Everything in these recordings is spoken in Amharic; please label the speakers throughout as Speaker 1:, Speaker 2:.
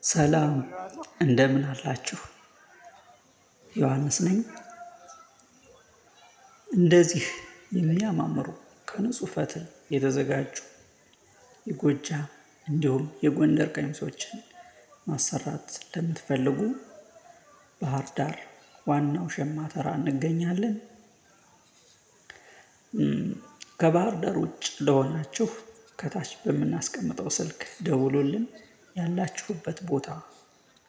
Speaker 1: ሰላም እንደምን አላችሁ? ዮሐንስ ነኝ። እንደዚህ የሚያማምሩ ከንጹህ ፈትል የተዘጋጁ የጎጃም እንዲሁም የጎንደር ቀሚሶችን ማሰራት ለምትፈልጉ ባህር ዳር ዋናው ሸማ ተራ እንገኛለን። ከባህር ዳር ውጭ ለሆናችሁ ከታች በምናስቀምጠው ስልክ ደውሉልን። ያላችሁበት ቦታ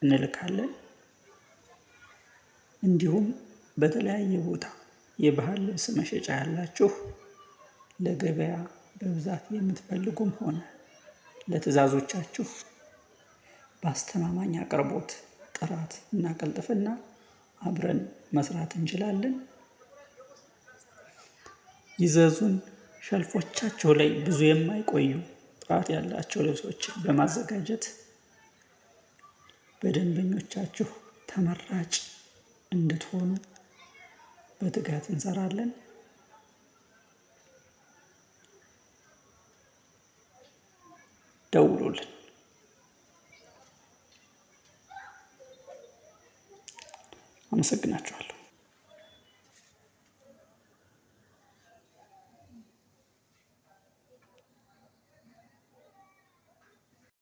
Speaker 1: እንልካለን። እንዲሁም በተለያየ ቦታ የባህል ልብስ መሸጫ ያላችሁ ለገበያ በብዛት የምትፈልጉም ሆነ ለትዕዛዞቻችሁ በአስተማማኝ አቅርቦት፣ ጥራት እና ቅልጥፍና አብረን መስራት እንችላለን። ይዘዙን። ሸልፎቻቸው ላይ ብዙ የማይቆዩ ጥራት ያላቸው ልብሶችን በማዘጋጀት በደንበኞቻችሁ ተመራጭ እንድትሆኑ በትጋት እንሰራለን። ደውሉልን። አመሰግናችኋለሁ።